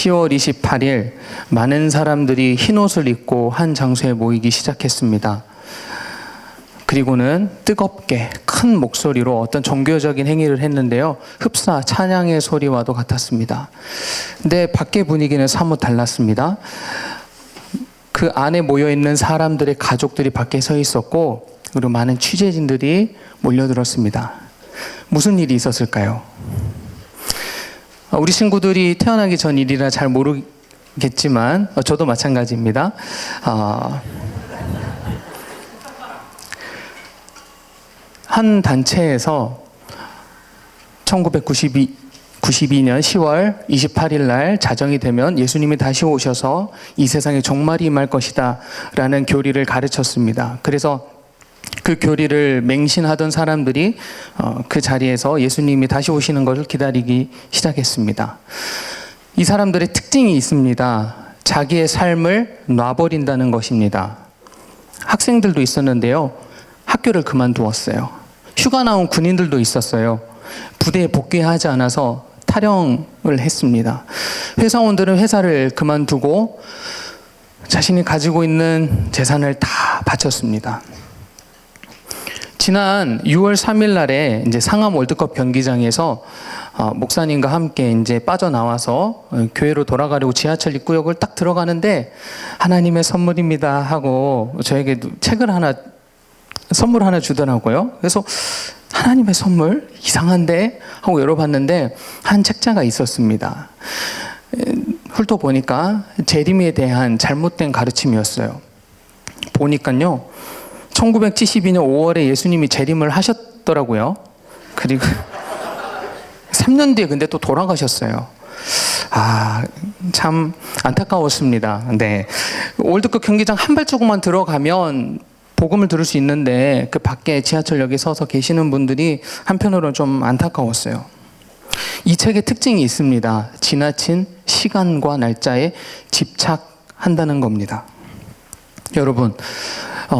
10월 28일 많은 사람들이 흰옷을 입고 한 장소에 모이기 시작했습니다. 그리고는 뜨겁게 큰 목소리로 어떤 종교적인 행위를 했는데요. 흡사 찬양의 소리와도 같았습니다. 근데 밖의 분위기는 사뭇 달랐습니다. 그 안에 모여있는 사람들의 가족들이 밖에 서 있었고, 그리고 많은 취재진들이 몰려들었습니다. 무슨 일이 있었을까요? 우리 친구들이 태어나기 전 일이라 잘 모르겠지만 저도 마찬가지입니다. 한 단체에서 1992년 10월 28일 날 자정이 되면 예수님이 다시 오셔서 이 세상에 종말이 임할 것이다 라는 교리를 가르쳤습니다. 그래서 그 교리를 맹신하던 사람들이 그 자리에서 예수님이 다시 오시는 것을 기다리기 시작했습니다. 이 사람들의 특징이 있습니다. 자기의 삶을 놔버린다는 것입니다. 학생들도 있었는데요. 학교를 그만두었어요. 휴가 나온 군인들도 있었어요. 부대에 복귀하지 않아서 탈영을 했습니다. 회사원들은 회사를 그만두고 자신이 가지고 있는 재산을 다 바쳤습니다. 지난 6월 3일 날에 이제 상암 월드컵 경기장에서 목사님과 함께 이제 빠져나와서 교회로 돌아가려고 지하철 입구역을 딱 들어가는데 하나님의 선물입니다 하고 저에게 선물 하나 주더라고요. 그래서 하나님의 선물? 이상한데? 하고 열어봤는데 한 책자가 있었습니다. 훑어보니까 재림에 대한 잘못된 가르침이었어요. 보니까요. 1972년 5월에 예수님이 재림을 하셨더라고요. 그리고 3년 뒤에 근데 또 돌아가셨어요. 참 안타까웠습니다. 네. 월드컵 경기장 한 발자국만 들어가면 복음을 들을 수 있는데 그 밖에 지하철역에 서서 계시는 분들이 한편으로는 좀 안타까웠어요. 이 책의 특징이 있습니다. 지나친 시간과 날짜에 집착한다는 겁니다. 여러분,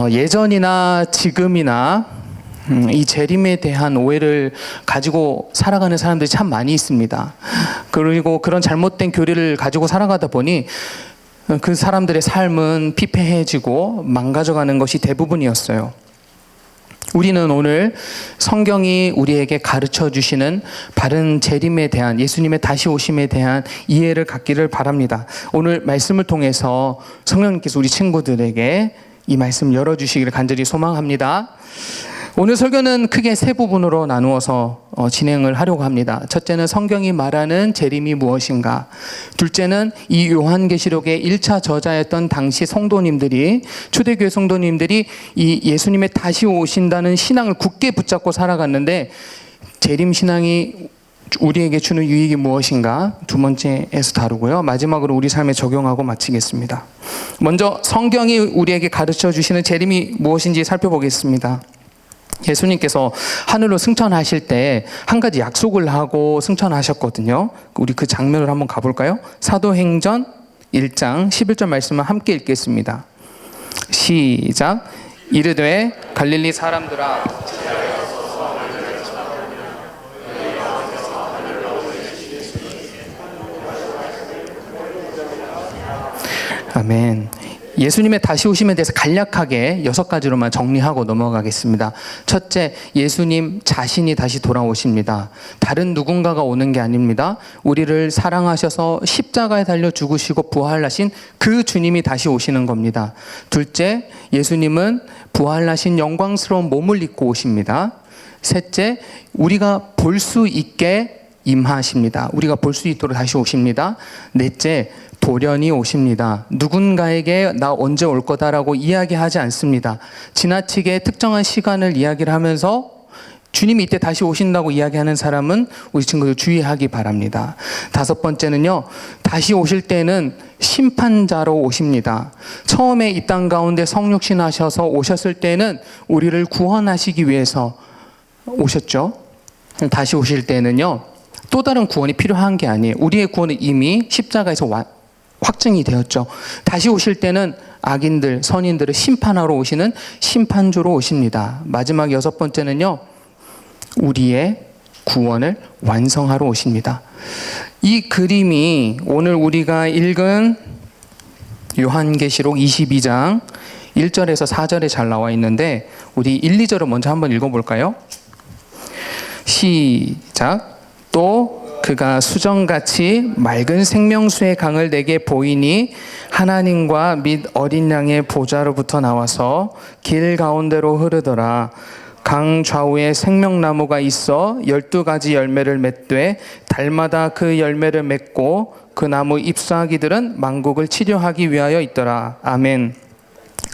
예전이나 지금이나 이 재림에 대한 오해를 가지고 살아가는 사람들이 참 많이 있습니다. 그리고 그런 잘못된 교리를 가지고 살아가다 보니 그 사람들의 삶은 피폐해지고 망가져가는 것이 대부분이었어요. 우리는 오늘 성경이 우리에게 가르쳐 주시는 바른 재림에 대한, 예수님의 다시 오심에 대한 이해를 갖기를 바랍니다. 오늘 말씀을 통해서 성령님께서 우리 친구들에게 이 말씀 열어주시기를 간절히 소망합니다. 오늘 설교는 크게 세 부분으로 나누어서 진행을 하려고 합니다. 첫째는 성경이 말하는 재림이 무엇인가. 둘째는 이 요한계시록의 1차 저자였던 당시 성도님들이, 초대교회 성도님들이 이 예수님의 다시 오신다는 신앙을 굳게 붙잡고 살아갔는데 재림 신앙이 우리에게 주는 유익이 무엇인가 두 번째에서 다루고요. 마지막으로 우리 삶에 적용하고 마치겠습니다. 먼저 성경이 우리에게 가르쳐 주시는 재림이 무엇인지 살펴보겠습니다. 예수님께서 하늘로 승천하실 때 한 가지 약속을 하고 승천하셨거든요. 우리 그 장면을 한번 가볼까요? 사도행전 1장 11절 말씀을 함께 읽겠습니다. 시작. 이르되 갈릴리 사람들아 아멘. 예수님의 다시 오심에 대해서 간략하게 6가지로만 정리하고 넘어가겠습니다. 첫째, 예수님 자신이 다시 돌아오십니다. 다른 누군가가 오는 게 아닙니다. 우리를 사랑하셔서 십자가에 달려 죽으시고 부활하신 그 주님이 다시 오시는 겁니다. 둘째, 예수님은 부활하신 영광스러운 몸을 입고 오십니다. 셋째, 우리가 볼 수 있게 임하십니다. 우리가 볼 수 있도록 다시 오십니다. 넷째, 돌연히 오십니다. 누군가에게 나 언제 올 거다라고 이야기하지 않습니다. 지나치게 특정한 시간을 이야기를 하면서 주님이 이때 다시 오신다고 이야기하는 사람은 우리 친구들 주의하기 바랍니다. 다섯 번째는요, 다시 오실 때는 심판자로 오십니다. 처음에 이 땅 가운데 성육신하셔서 오셨을 때는 우리를 구원하시기 위해서 오셨죠. 다시 오실 때는요, 또 다른 구원이 필요한 게 아니에요. 우리의 구원은 이미 십자가에서 확증이 되었죠. 다시 오실 때는 악인들, 선인들을 심판하러 오시는 심판주로 오십니다. 마지막 6번째는요, 우리의 구원을 완성하러 오십니다. 이 그림이 오늘 우리가 읽은 요한계시록 22장 1절에서 4절에 잘 나와 있는데 우리 1, 2절을 먼저 한번 읽어볼까요? 시작. 또 그가 수정같이 맑은 생명수의 강을 내게 보이니 하나님과 및 어린 양의 보좌로부터 나와서 길 가운데로 흐르더라. 강 좌우에 생명나무가 있어 12가지 열매를 맺되 달마다 그 열매를 맺고 그 나무 잎사귀들은 만국을 치료하기 위하여 있더라. 아멘.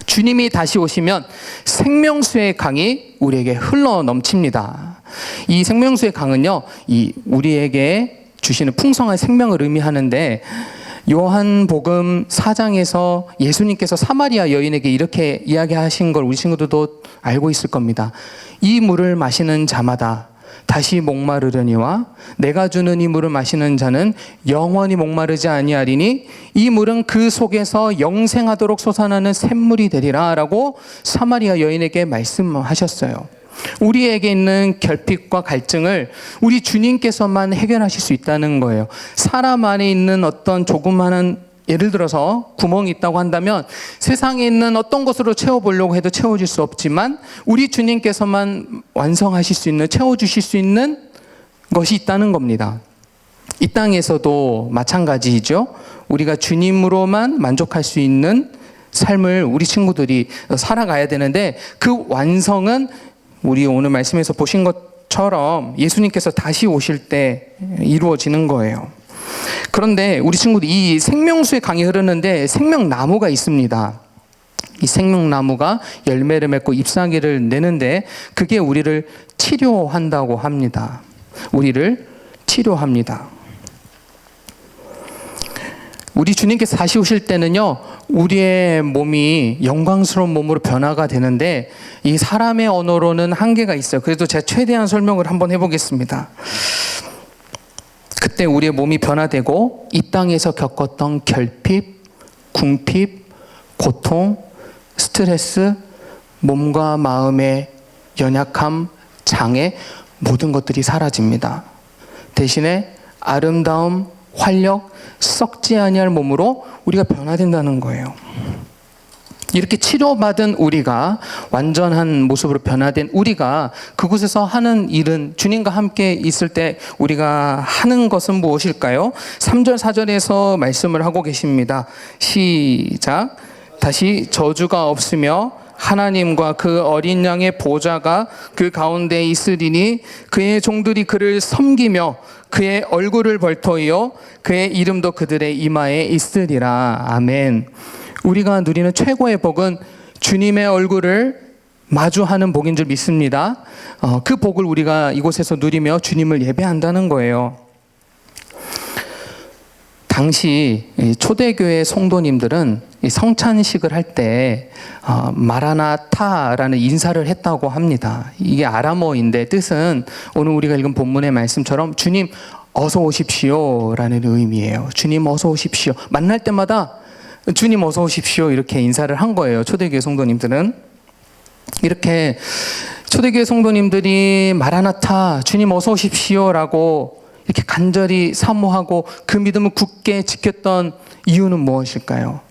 주님이 다시 오시면 생명수의 강이 우리에게 흘러 넘칩니다. 이 생명수의 강은요, 이 우리에게 주시는 풍성한 생명을 의미하는데 요한복음 4장에서 예수님께서 사마리아 여인에게 이렇게 이야기하신 걸 우리 친구들도 알고 있을 겁니다. 이 물을 마시는 자마다 다시 목마르려니와 내가 주는 이 물을 마시는 자는 영원히 목마르지 아니하리니 이 물은 그 속에서 영생하도록 솟아나는 샘물이 되리라 라고 사마리아 여인에게 말씀하셨어요. 우리에게 있는 결핍과 갈증을 우리 주님께서만 해결하실 수 있다는 거예요. 사람 안에 있는 어떤 조그마한, 예를 들어서 구멍이 있다고 한다면 세상에 있는 어떤 것으로 채워보려고 해도 채워질 수 없지만 우리 주님께서만 완성하실 수 있는, 채워주실 수 있는 것이 있다는 겁니다. 이 땅에서도 마찬가지죠. 우리가 주님으로만 만족할 수 있는 삶을 우리 친구들이 살아가야 되는데 그 완성은 우리 오늘 말씀에서 보신 것처럼 예수님께서 다시 오실 때 이루어지는 거예요. 그런데 우리 친구들이 이 생명수의 강이 흐르는데 생명나무가 있습니다. 이 생명나무가 열매를 맺고 잎사귀를 내는데 그게 우리를 치료한다고 합니다. 우리를 치료합니다. 우리 주님께서 다시 오실 때는요, 우리의 몸이 영광스러운 몸으로 변화가 되는데 이 사람의 언어로는 한계가 있어요. 그래도 제가 최대한 설명을 한번 해보겠습니다. 그때 우리의 몸이 변화되고 이 땅에서 겪었던 결핍, 궁핍, 고통, 스트레스, 몸과 마음의 연약함, 장애, 모든 것들이 사라집니다. 대신에 아름다움, 활력, 썩지 아니할 몸으로 우리가 변화된다는 거예요. 이렇게 치료받은 우리가, 완전한 모습으로 변화된 우리가 그곳에서 하는 일은, 주님과 함께 있을 때 우리가 하는 것은 무엇일까요? 3절 4절에서 말씀을 하고 계십니다. 시작. 다시 저주가 없으며 하나님과 그 어린 양의 보좌가 그 가운데 있으리니 그의 종들이 그를 섬기며 그의 얼굴을 벌토이어 그의 이름도 그들의 이마에 있으리라. 아멘. 우리가 누리는 최고의 복은 주님의 얼굴을 마주하는 복인 줄 믿습니다. 그 복을 우리가 이곳에서 누리며 주님을 예배한다는 거예요. 당시 초대교회 성도님들은 성찬식을 할 때 마라나타라는 인사를 했다고 합니다. 이게 아람어인데 뜻은 오늘 우리가 읽은 본문의 말씀처럼 주님 어서 오십시오 라는 의미예요. 주님 어서 오십시오. 만날 때마다 주님 어서 오십시오 이렇게 인사를 한 거예요. 초대교회 성도님들은. 이렇게 초대교회 성도님들이 마라나타 주님 어서 오십시오 라고 이렇게 간절히 사모하고 그 믿음을 굳게 지켰던 이유는 무엇일까요?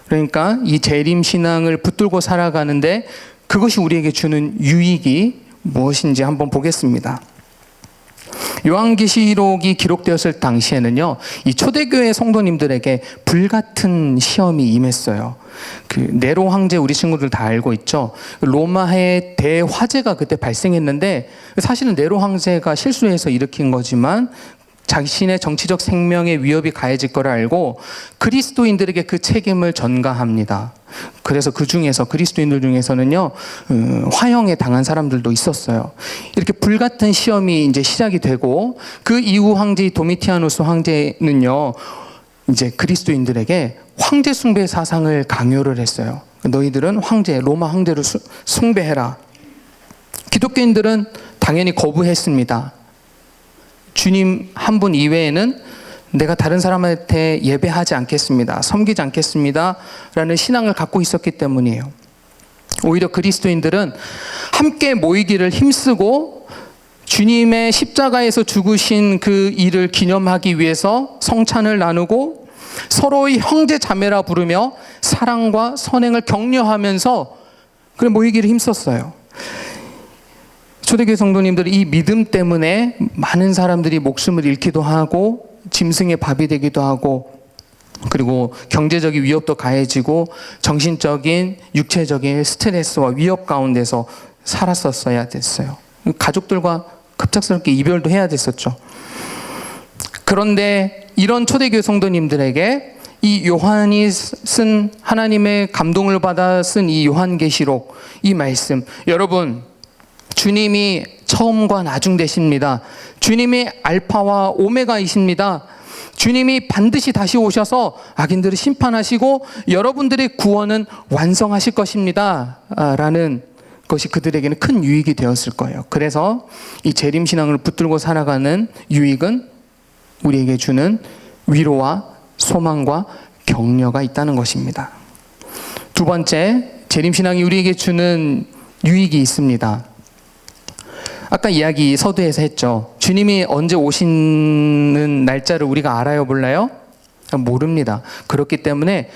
그러니까 이 재림신앙을 붙들고 살아가는데 그것이 우리에게 주는 유익이 무엇인지 한번 보겠습니다. 요한계시록이 기록되었을 당시에는요, 이 초대교회 성도님들에게 불같은 시험이 임했어요. 그 네로 황제, 우리 친구들 다 알고 있죠. 로마의 대화재가 그때 발생했는데 사실은 네로 황제가 실수해서 일으킨 거지만 자신의 정치적 생명에 위협이 가해질 거를 알고 그리스도인들에게 그 책임을 전가합니다. 그래서 그 중에서 그리스도인들 중에서는요, 화형에 당한 사람들도 있었어요. 이렇게 불같은 시험이 이제 시작이 되고 그 이후 황제 도미티아누스 황제는요, 이제 그리스도인들에게 황제 숭배 사상을 강요를 했어요. 너희들은 황제, 로마 황제를 숭배해라. 기독교인들은 당연히 거부했습니다. 주님 한 분 이외에는 내가 다른 사람한테 예배하지 않겠습니다. 섬기지 않겠습니다. 라는 신앙을 갖고 있었기 때문이에요. 오히려 그리스도인들은 함께 모이기를 힘쓰고 주님의 십자가에서 죽으신 그 일을 기념하기 위해서 성찬을 나누고 서로의 형제 자매라 부르며 사랑과 선행을 격려하면서 그래 모이기를 힘썼어요. 초대교회 성도님들이 이 믿음 때문에 많은 사람들이 목숨을 잃기도 하고 짐승의 밥이 되기도 하고 그리고 경제적인 위협도 가해지고 정신적인 육체적인 스트레스와 위협 가운데서 살았었어야 됐어요. 가족들과 급작스럽게 이별도 해야 됐었죠. 그런데 이런 초대교회 성도님들에게 이 요한이 쓴 하나님의 감동을 받아 쓴 이 요한계시록 이 말씀, 여러분 주님이 처음과 나중 되십니다. 주님이 알파와 오메가이십니다. 주님이 반드시 다시 오셔서 악인들을 심판하시고 여러분들의 구원은 완성하실 것입니다 라는 것이 그들에게는 큰 유익이 되었을 거예요. 그래서 이 재림신앙을 붙들고 살아가는 유익은 우리에게 주는 위로와 소망과 격려가 있다는 것입니다. 두 번째, 재림신앙이 우리에게 주는 유익이 있습니다. 아까 이야기 서두에서 했죠. 주님이 언제 오시는 날짜를 우리가 알아요, 몰라요? 모릅니다. 그렇기 때문에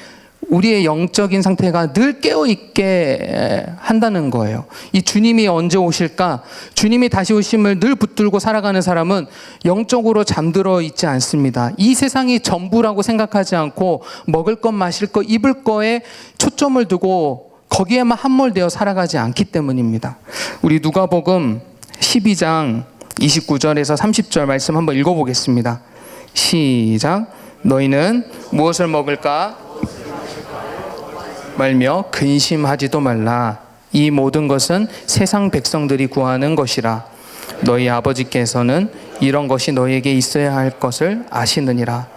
우리의 영적인 상태가 늘 깨어있게 한다는 거예요. 이 주님이 언제 오실까? 주님이 다시 오심을 늘 붙들고 살아가는 사람은 영적으로 잠들어 있지 않습니다. 이 세상이 전부라고 생각하지 않고 먹을 것, 마실 것, 입을 거에 초점을 두고 거기에만 함몰되어 살아가지 않기 때문입니다. 우리 누가복음 12장 29절에서 30절 말씀 한번 읽어보겠습니다. 시작. 너희는 무엇을 먹을까 말며 근심하지도 말라. 이 모든 것은 세상 백성들이 구하는 것이라. 너희 아버지께서는 이런 것이 너희에게 있어야 할 것을 아시느니라.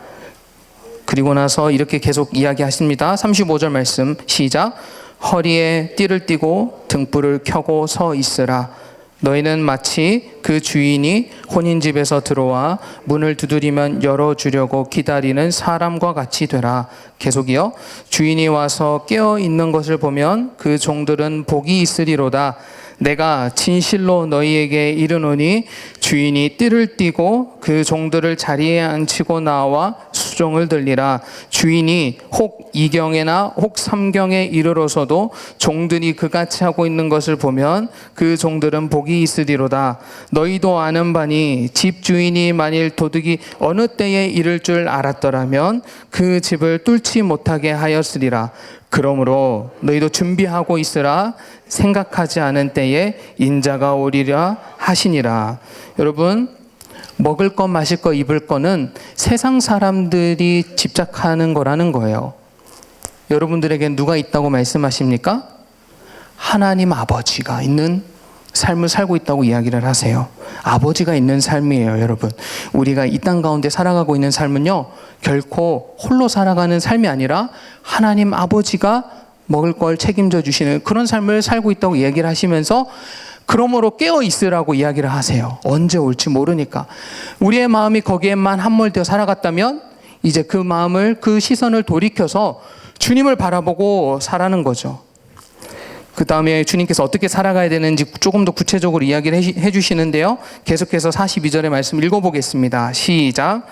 그리고 나서 이렇게 계속 이야기하십니다. 35절 말씀 시작. 허리에 띠를 띠고 등불을 켜고 서 있으라. 너희는 마치 그 주인이 혼인집에서 들어와 문을 두드리면 열어주려고 기다리는 사람과 같이 되라. 계속이요. 주인이 와서 깨어 있는 것을 보면 그 종들은 복이 있으리로다. 내가 진실로 너희에게 이르노니 주인이 띠를 띠고 그 종들을 자리에 앉히고 나와 수종을 들리라. 주인이 혹 2경에나 혹 3경에 이르러서도 종들이 그같이 하고 있는 것을 보면 그 종들은 복이 있으리로다. 너희도 아는 바니 집 주인이 만일 도둑이 어느 때에 이를 줄 알았더라면 그 집을 뚫지 못하게 하였으리라. 그러므로 너희도 준비하고 있으라. 생각하지 않은 때에 인자가 오리라 하시니라. 여러분, 먹을 것, 마실 것, 입을 거는 세상 사람들이 집착하는 거라는 거예요. 여러분들에게 누가 있다고 말씀하십니까? 하나님 아버지가 있는 삶을 살고 있다고 이야기를 하세요. 아버지가 있는 삶이에요, 여러분. 우리가 이 땅 가운데 살아가고 있는 삶은요, 결코 홀로 살아가는 삶이 아니라 하나님 아버지가 먹을 걸 책임져 주시는 그런 삶을 살고 있다고 이야기를 하시면서 그러므로 깨어 있으라고 이야기를 하세요. 언제 올지 모르니까. 우리의 마음이 거기에만 함몰되어 살아갔다면 이제 그 마음을, 그 시선을 돌이켜서 주님을 바라보고 살아가는 거죠. 그 다음에 주님께서 어떻게 살아가야 되는지 조금 더 구체적으로 이야기를 해주시는데요. 계속해서 42절의 말씀 읽어보겠습니다. 시작.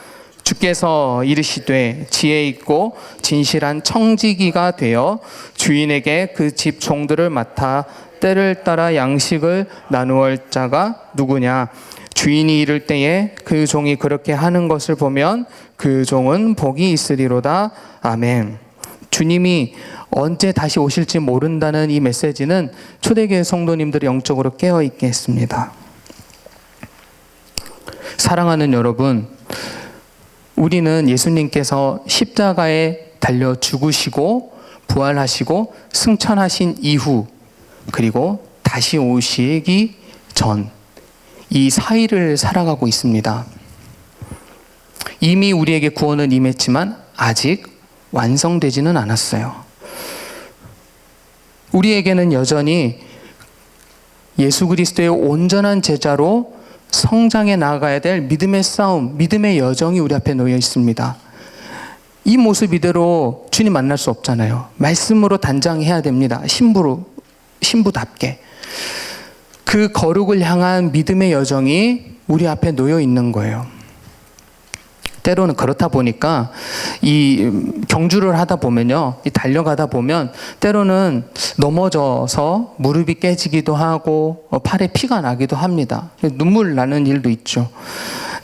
주께서 이르시되 지혜 있고 진실한 청지기가 되어 주인에게 그 집 종들을 맡아 때를 따라 양식을 나누을 자가 누구냐. 주인이 이를 때에 그 종이 그렇게 하는 것을 보면 그 종은 복이 있으리로다. 아멘. 주님이 언제 다시 오실지 모른다는 이 메시지는 초대교회 성도님들이 영적으로 깨어있게 했습니다. 사랑하는 여러분, 우리는 예수님께서 십자가에 달려 죽으시고 부활하시고 승천하신 이후 그리고 다시 오시기 전 이 사이를 살아가고 있습니다. 이미 우리에게 구원은 임했지만 아직 완성되지는 않았어요. 우리에게는 여전히 예수 그리스도의 온전한 제자로 성장해 나가야 될 믿음의 싸움, 믿음의 여정이 우리 앞에 놓여 있습니다. 이 모습 이대로 주님 만날 수 없잖아요. 말씀으로 단장해야 됩니다. 신부답게. 그 거룩을 향한 믿음의 여정이 우리 앞에 놓여 있는 거예요. 때로는 그렇다 보니까 이 경주를 하다 보면요, 이 달려가다 보면 때로는 넘어져서 무릎이 깨지기도 하고 팔에 피가 나기도 합니다. 눈물 나는 일도 있죠.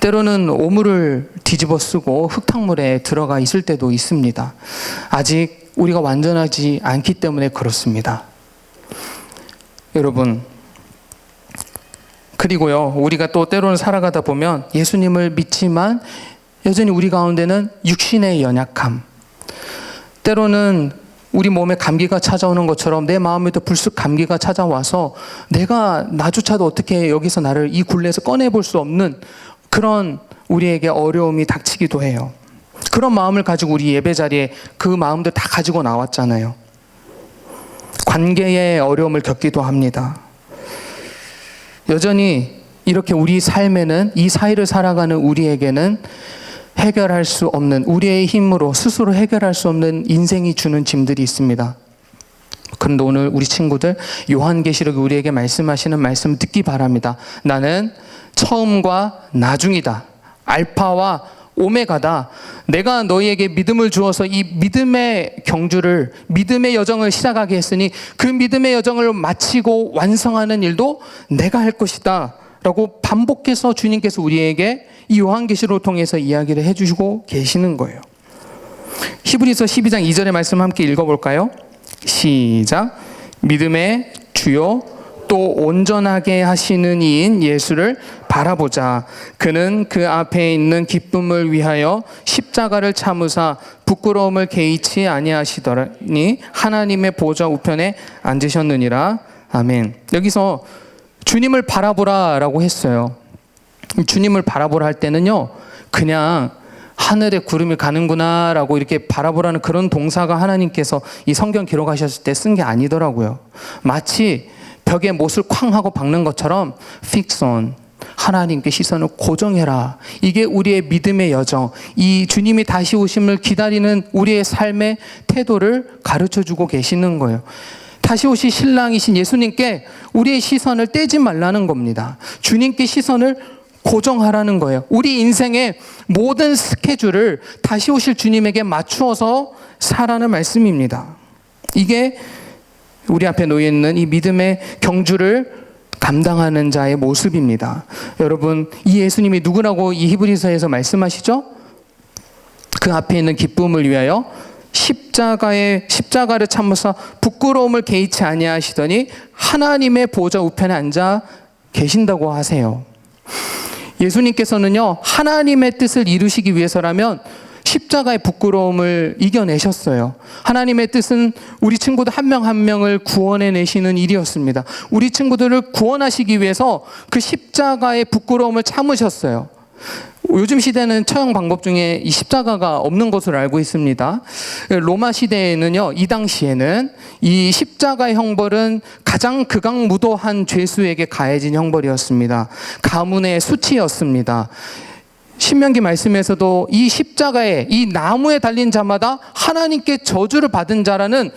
때로는 오물을 뒤집어 쓰고 흙탕물에 들어가 있을 때도 있습니다. 아직 우리가 완전하지 않기 때문에 그렇습니다. 여러분, 그리고요, 우리가 또 때로는 살아가다 보면 예수님을 믿지만 여전히 우리 가운데는 육신의 연약함, 때로는 우리 몸에 감기가 찾아오는 것처럼 내 마음에도 불쑥 감기가 찾아와서 내가 나조차도 어떻게 여기서 나를 이 굴레에서 꺼내볼 수 없는 그런 우리에게 어려움이 닥치기도 해요. 그런 마음을 가지고 우리 예배 자리에 그 마음들 다 가지고 나왔잖아요. 관계의 어려움을 겪기도 합니다. 여전히 이렇게 우리 삶에는, 이 사이를 살아가는 우리에게는 해결할 수 없는, 우리의 힘으로 스스로 해결할 수 없는 인생이 주는 짐들이 있습니다. 그런데 오늘 우리 친구들 요한계시록이 우리에게 말씀하시는 말씀 듣기 바랍니다. 나는 처음과 나중이다. 알파와 오메가다. 내가 너희에게 믿음을 주어서 이 믿음의 경주를, 믿음의 여정을 시작하게 했으니 그 믿음의 여정을 마치고 완성하는 일도 내가 할 것이다 라고 반복해서 주님께서 우리에게 이 요한계시록을 통해서 이야기를 해주시고 계시는 거예요. 히브리서 12장 2절의 말씀 함께 읽어볼까요? 시작. 믿음의 주요 또 온전하게 하시는 이인 예수를 바라보자. 그는 그 앞에 있는 기쁨을 위하여 십자가를 참으사 부끄러움을 개의치 아니하시더니 하나님의 보좌 우편에 앉으셨느니라. 아멘. 여기서 주님을 바라보라 라고 했어요. 주님을 바라보라 할 때는요, 그냥 하늘에 구름이 가는구나 라고 이렇게 바라보라는 그런 동사가 하나님께서 이 성경 기록하셨을 때 쓴 게 아니더라고요. 마치 벽에 못을 쾅 하고 박는 것처럼 fix on, 하나님께 시선을 고정해라. 이게 우리의 믿음의 여정, 이 주님이 다시 오심을 기다리는 우리의 삶의 태도를 가르쳐주고 계시는 거예요. 다시 오실 신랑이신 예수님께 우리의 시선을 떼지 말라는 겁니다. 주님께 시선을 고정하라는 거예요. 우리 인생의 모든 스케줄을 다시 오실 주님에게 맞추어서 사라는 말씀입니다. 이게 우리 앞에 놓여 있는 이 믿음의 경주를 감당하는 자의 모습입니다. 여러분, 이 예수님이 누구라고 이 히브리서에서 말씀하시죠? 그 앞에 있는 기쁨을 위하여 십자가를 참으사 부끄러움을 개의치 아니하시더니 하나님의 보좌 우편에 앉아 계신다고 하세요. 예수님께서는요, 하나님의 뜻을 이루시기 위해서라면 십자가의 부끄러움을 이겨내셨어요. 하나님의 뜻은 우리 친구들 한 명 한 명을 구원해내시는 일이었습니다. 우리 친구들을 구원하시기 위해서 그 십자가의 부끄러움을 참으셨어요. 요즘 시대는 처형 방법 중에 이 십자가가 없는 것으로 알고 있습니다. 로마 시대에는요, 이 당시에는 이 십자가의 형벌은 가장 극악무도한 죄수에게 가해진 형벌이었습니다. 가문의 수치였습니다. 신명기 말씀에서도 이 십자가에, 이 나무에 달린 자마다 하나님께 저주를 받은 자라는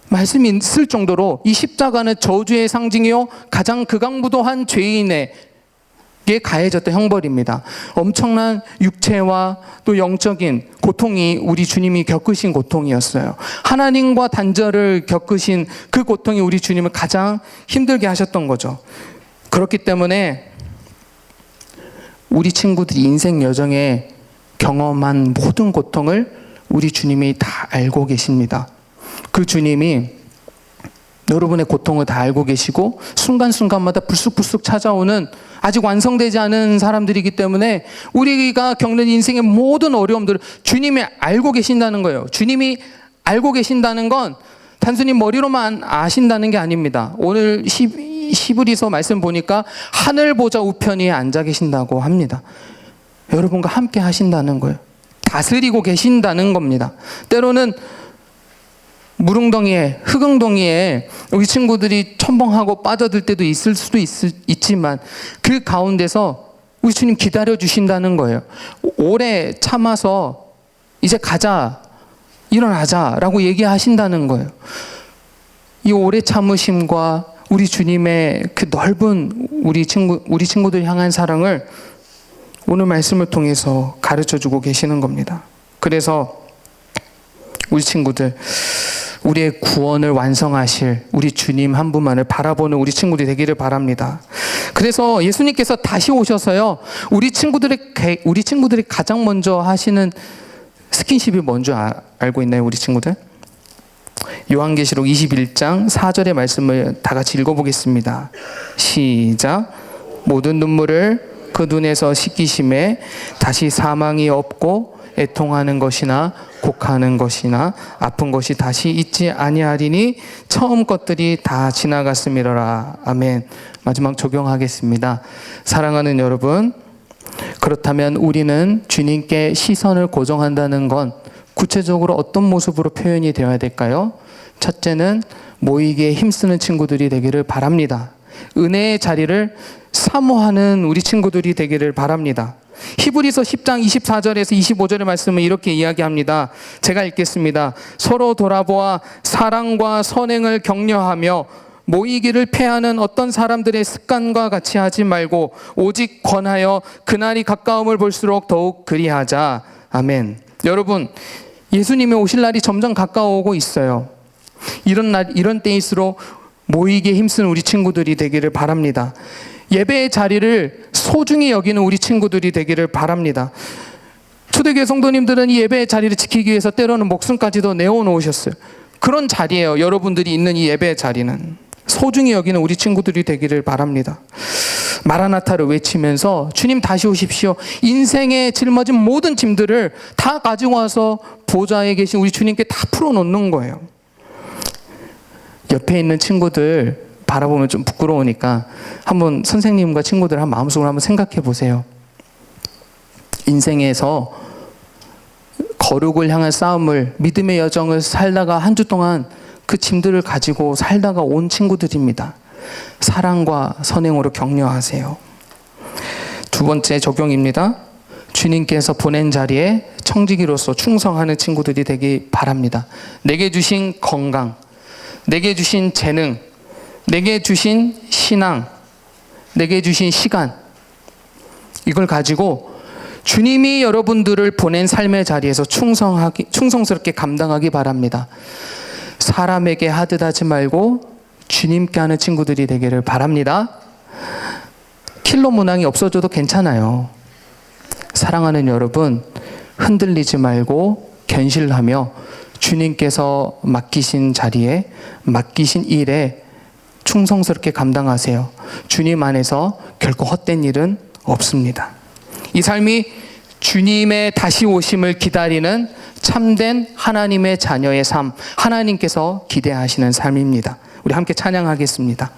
말씀이 있을 정도로 이 십자가는 저주의 상징이요 가장 극악무도한 죄인에게 가해졌던 형벌입니다. 엄청난 육체와 또 영적인 고통이 우리 주님이 겪으신 고통이었어요. 하나님과 단절을 겪으신 그 고통이 우리 주님을 가장 힘들게 하셨던 거죠. 그렇기 때문에 우리 친구들이 인생 여정에 경험한 모든 고통을 우리 주님이 다 알고 계십니다. 그 주님이 여러분의 고통을 다 알고 계시고 순간순간마다 불쑥불쑥 찾아오는 아직 완성되지 않은 사람들이기 때문에 우리가 겪는 인생의 모든 어려움들을 주님이 알고 계신다는 거예요. 주님이 알고 계신다는 건 단순히 머리로만 아신다는 게 아닙니다. 오늘 히브리서 말씀 보니까 하늘 보좌 우편에 앉아 계신다고 합니다. 여러분과 함께 하신다는 거예요. 다스리고 계신다는 겁니다. 때로는 무릉덩이에, 흑응덩이에 우리 친구들이 첨벙하고 빠져들 때도 있을 수도 있지만 그 가운데서 우리 주님 기다려 주신다는 거예요. 오래 참아서 이제 가자, 일어나자라고 얘기하신다는 거예요. 이 오래 참으심과 우리 주님의 그 넓은 우리 친구들 향한 사랑을 오늘 말씀을 통해서 가르쳐주고 계시는 겁니다. 그래서 우리 친구들, 우리의 구원을 완성하실 우리 주님 한 분만을 바라보는 우리 친구들이 되기를 바랍니다. 그래서 예수님께서 다시 오셔서요, 우리 친구들이 가장 먼저 하시는 스킨십이 뭔지 알고 있나요, 우리 친구들? 요한계시록 21장 4절의 말씀을 다 같이 읽어보겠습니다. 시작. 모든 눈물을 그 눈에서 씻기심에 다시 사망이 없고 애통하는 것이나 곡하는 것이나 아픈 것이 다시 있지 아니하리니 처음 것들이 다 지나갔음이로라. 아멘. 마지막 적용하겠습니다. 사랑하는 여러분, 그렇다면 우리는 주님께 시선을 고정한다는 건 구체적으로 어떤 모습으로 표현이 되어야 될까요? 첫째는 모이기에 힘쓰는 친구들이 되기를 바랍니다. 은혜의 자리를 사모하는 우리 친구들이 되기를 바랍니다. 히브리서 10장 24절에서 25절의 말씀은 이렇게 이야기합니다. 제가 읽겠습니다. 서로 돌아보아 사랑과 선행을 격려하며 모이기를 패하는 어떤 사람들의 습관과 같이 하지 말고 오직 권하여 그날이 가까움을 볼수록 더욱 그리하자. 아멘. 여러분, 예수님이 오실 날이 점점 가까워오고 있어요. 이런 때일수록 모이기에 힘쓰는 우리 친구들이 되기를 바랍니다. 예배의 자리를 소중히 여기는 우리 친구들이 되기를 바랍니다. 초대교회 성도님들은 이 예배의 자리를 지키기 위해서 때로는 목숨까지도 내어놓으셨어요. 그런 자리예요. 여러분들이 있는 이 예배의 자리는 소중히 여기는 우리 친구들이 되기를 바랍니다. 마라나타를 외치면서 주님 다시 오십시오. 인생에 짊어진 모든 짐들을 다 가지고 와서 보좌에 계신 우리 주님께 다 풀어놓는 거예요. 옆에 있는 친구들 바라보면 좀 부끄러우니까 한번 선생님과 친구들 한 마음속으로 한번 생각해 보세요. 인생에서 거룩을 향한 싸움을, 믿음의 여정을 살다가 한 주 동안 그 짐들을 가지고 살다가 온 친구들입니다. 사랑과 선행으로 격려하세요. 두 번째 적용입니다. 주님께서 보낸 자리에 청지기로서 충성하는 친구들이 되기 바랍니다. 내게 주신 건강, 내게 주신 재능, 내게 주신 신앙, 내게 주신 시간, 이걸 가지고 주님이 여러분들을 보낸 삶의 자리에서 충성스럽게 감당하기 바랍니다. 사람에게 하듯 하지 말고 주님께 하는 친구들이 되기를 바랍니다. 킬러 문항이 없어져도 괜찮아요. 사랑하는 여러분, 흔들리지 말고 견실하며 주님께서 맡기신 자리에, 맡기신 일에 충성스럽게 감당하세요. 주님 안에서 결코 헛된 일은 없습니다. 이 삶이 주님의 다시 오심을 기다리는 참된 하나님의 자녀의 삶, 하나님께서 기대하시는 삶입니다. 우리 함께 찬양하겠습니다.